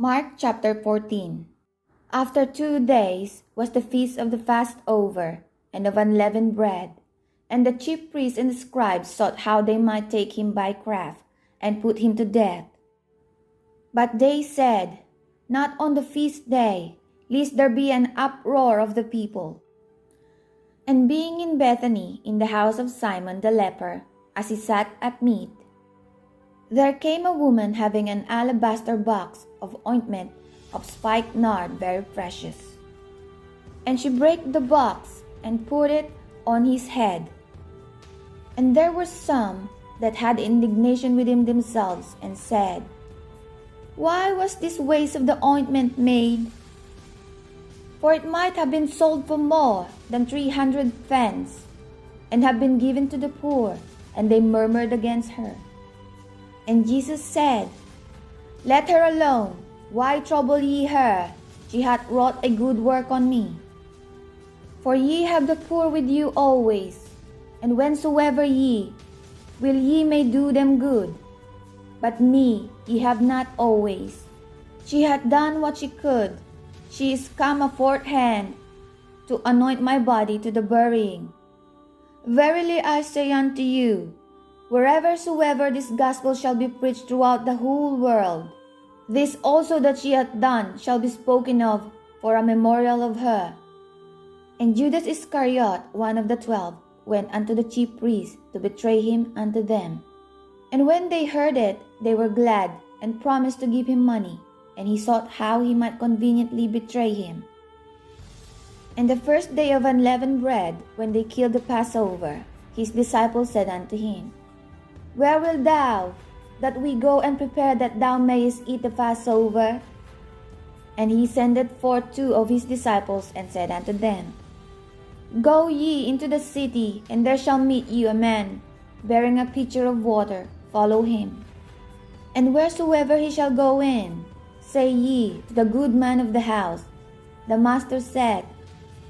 Mark chapter 14. After 2 days was the feast of the Passover and of unleavened bread. And the chief priests and the scribes sought how they might take him by craft and put him to death. But they said, Not on the feast day, lest there be an uproar of the people. And being in Bethany, in the house of Simon the leper, as he sat at meat, there came a woman having an alabaster box of ointment of spikenard nard very precious. And she brake the box and put it on his head. And there were some that had indignation within themselves, and said, Why was this waste of the ointment made? For it might have been sold for more than 300 pence, and have been given to the poor. And they murmured against her. And Jesus said, Let her alone. Why trouble ye her? She hath wrought a good work on me. For ye have the poor with you always, and whensoever ye will, ye may do them good. But me ye have not always. She hath done what she could. She is come aforehand to anoint my body to the burying. Verily I say unto you, whereversoever this gospel shall be preached throughout the whole world, this also that she hath done shall be spoken of for a memorial of her. And Judas Iscariot, one of the 12, went unto the chief priests to betray him unto them. And when they heard it, they were glad, and promised to give him money. And he sought how he might conveniently betray him. And the first day of unleavened bread, when they killed the Passover, his disciples said unto him, Where wilt thou that we go and prepare that thou mayest eat the Passover? And he sendeth forth 2 of his disciples, and said unto them, Go ye into the city, and there shall meet you a man bearing a pitcher of water. Follow him. And wheresoever he shall go in, say ye to the good man of the house, The master said,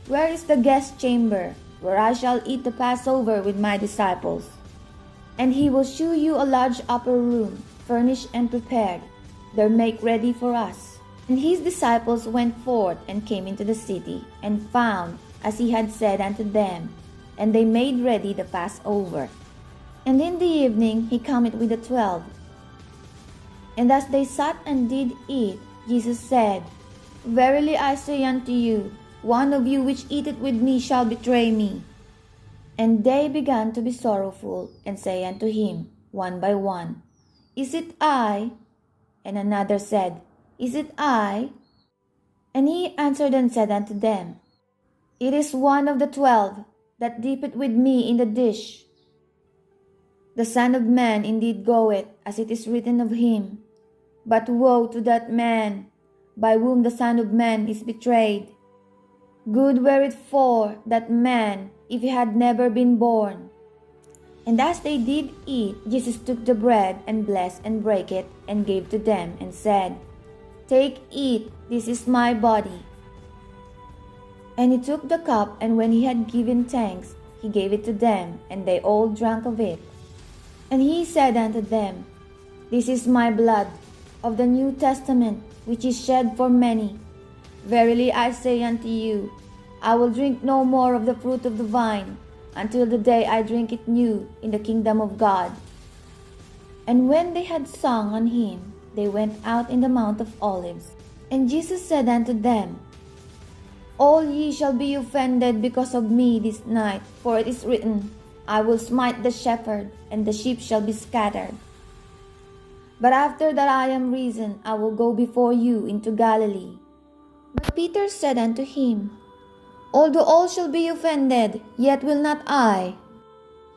Where is the guest chamber, where I shall eat the Passover with my disciples? And he will shew you a large upper room, furnished and prepared. There make ready for us. And his disciples went forth and came into the city, and found as he had said unto them, and they made ready the Passover. And in the evening he cometh with the 12. And as they sat and did eat, Jesus said, Verily I say unto you, one of you which eateth with me shall betray me. And they began to be sorrowful, and say unto him, one by one, Is it I? And another said, Is it I? And he answered and said unto them, It is one of the 12 that dippeth with me in the dish. The Son of Man indeed goeth, as it is written of him. But woe to that man, by whom the Son of Man is betrayed. Good were it for that man, if he had never been born. And as they did eat, Jesus took the bread, and blessed, and brake it, and gave to them, and said, Take, eat, this is my body. And he took the cup, and when he had given thanks, he gave it to them, and they all drank of it. And he said unto them, This is my blood of the New Testament, which is shed for many. Verily I say unto you, I will drink no more of the fruit of the vine, until the day I drink it new in the kingdom of God. And when they had sung an hymn, they went out in the Mount of Olives. And Jesus said unto them, All ye shall be offended because of me this night, for it is written, I will smite the shepherd, and the sheep shall be scattered. But after that I am risen, I will go before you into Galilee. But Peter said unto him, Although all shall be offended, yet will not I.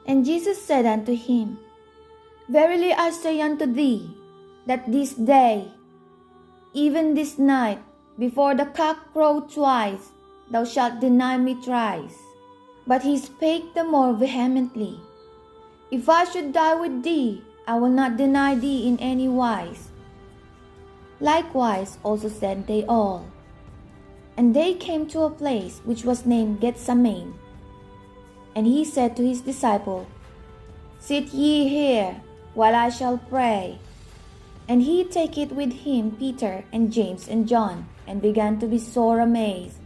And Jesus said unto him, Verily I say unto thee, that this day, even this night, before the cock crow twice, thou shalt deny me thrice. But he spake the more vehemently, If I should die with thee, I will not deny thee in any wise. Likewise also said they all. And they came to a place which was named Gethsemane. And he said to his disciple, Sit ye here, while I shall pray. And he taketh with him Peter and James and John, and began to be sore amazed,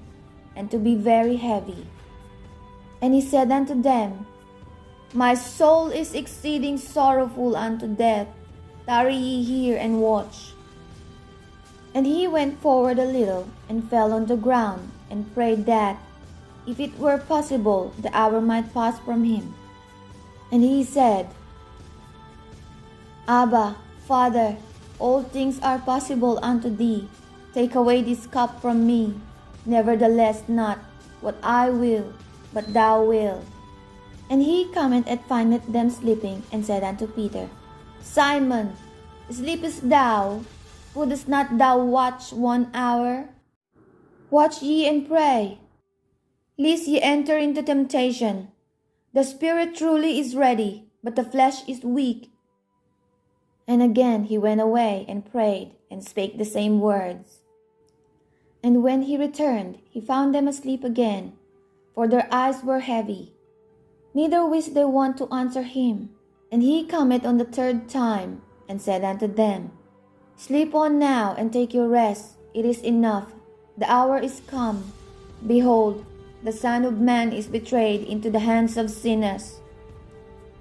and to be very heavy. And he said unto them, My soul is exceeding sorrowful unto death. Tarry ye here and watch. And he went forward a little, and fell on the ground, and prayed that, if it were possible, the hour might pass from him. And he said, Abba, Father, all things are possible unto thee. Take away this cup from me. Nevertheless, not what I will, but thou wilt. And he cometh and findeth them sleeping, and said unto Peter, Simon, sleepest thou? Wouldest not thou watch 1 hour? Watch ye and pray, lest ye enter into temptation. The spirit truly is ready, but the flesh is weak. And again he went away and prayed, and spake the same words. And when he returned, he found them asleep again, for their eyes were heavy. Neither wist they one to answer him. And he cometh on the third time, and said unto them, Sleep on now, and take your rest. It is enough. The hour is come. Behold, the Son of Man is betrayed into the hands of sinners.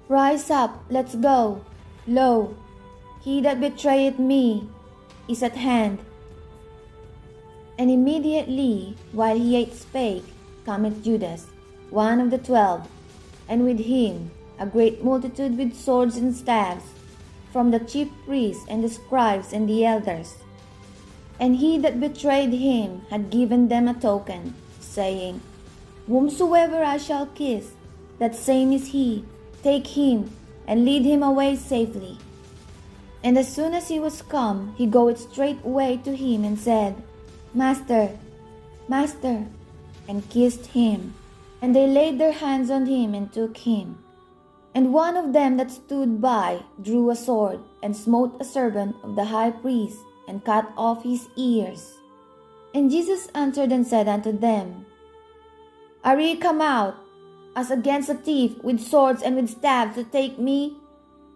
Rise up, let's go. Lo, he that betrayeth me is at hand. And immediately, while he yet spake, cometh Judas, one of the 12, and with him a great multitude with swords and staves, from the chief priests and the scribes and the elders. And he that betrayed him had given them a token, saying, Whomsoever I shall kiss, that same is he. Take him, and lead him away safely. And as soon as he was come, he goeth straightway to him, and said, Master, Master, and kissed him. And they laid their hands on him, and took him. And one of them that stood by drew a sword, and smote a servant of the high priest, and cut off his ears. And Jesus answered and said unto them, Are ye come out, as against a thief, with swords and with staves to take me?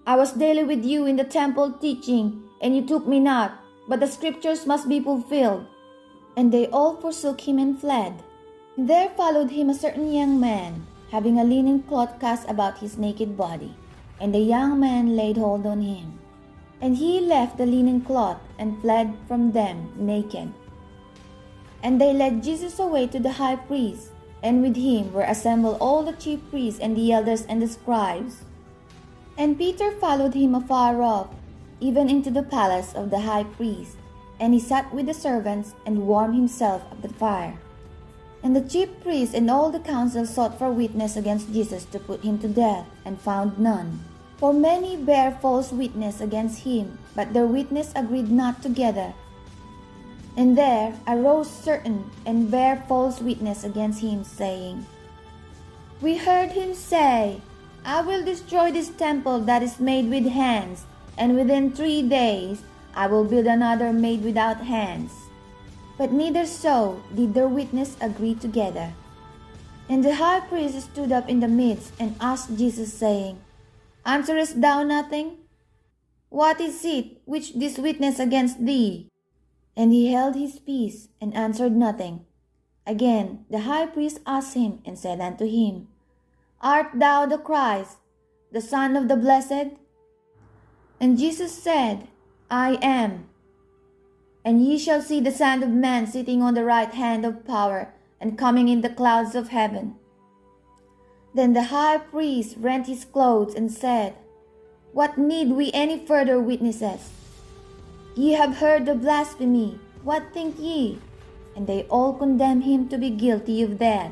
I was daily with you in the temple teaching, and you took me not, but the scriptures must be fulfilled. And they all forsook him and fled. And there followed him a certain young man, having a linen cloth cast about his naked body. And the young man laid hold on him. And he left the linen cloth, and fled from them naked. And they led Jesus away to the high priest, and with him were assembled all the chief priests and the elders and the scribes. And Peter followed him afar off, even into the palace of the high priest. And he sat with the servants, and warmed himself at the fire. And the chief priests and all the council sought for witness against Jesus to put him to death, and found none. For many bare false witness against him, but their witness agreed not together. And there arose certain and bare false witness against him, saying, We heard him say, I will destroy this temple that is made with hands, and within 3 days I will build another made without hands. But neither so did their witness agree together. And the high priest stood up in the midst, and asked Jesus, saying, Answerest thou nothing? What is it which this witness against thee? And he held his peace, and answered nothing. Again the high priest asked him, and said unto him, Art thou the Christ, the Son of the Blessed? And Jesus said, I am. And ye shall see the Son of Man sitting on the right hand of power, and coming in the clouds of heaven. Then the high priest rent his clothes, and said, What need we any further witnesses? Ye have heard the blasphemy. What think ye? And they all condemned him to be guilty of that.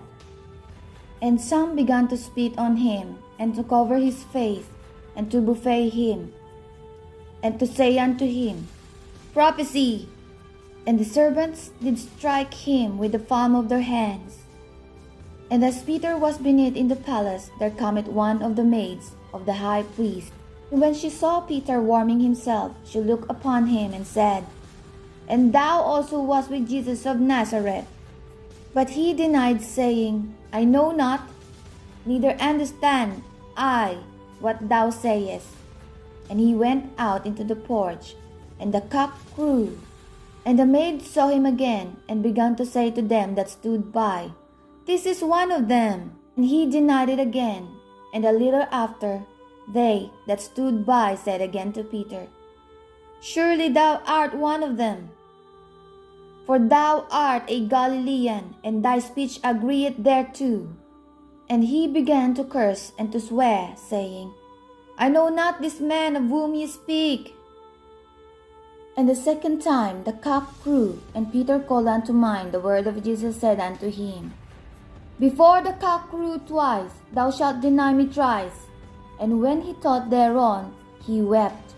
And some began to spit on him, and to cover his face, and to buffet him, and to say unto him, Prophesy! And the servants did strike him with the palm of their hands. And as Peter was beneath in the palace, there cometh one of the maids of the high priest. And when she saw Peter warming himself, she looked upon him, and said, And thou also wast with Jesus of Nazareth. But he denied, saying, I know not, neither understand I what thou sayest. And he went out into the porch, and the cock crew. And the maids saw him again, and began to say to them that stood by, This is one of them. And he denied it again. And a little after, they that stood by said again to Peter, Surely thou art one of them. For thou art a Galilean, and thy speech agreeth thereto. And he began to curse and to swear, saying, I know not this man of whom ye speak. And the second time the cock crew, and Peter called unto mind the word of Jesus said unto him, Before the cock crew twice, thou shalt deny me thrice. And when he thought thereon, he wept.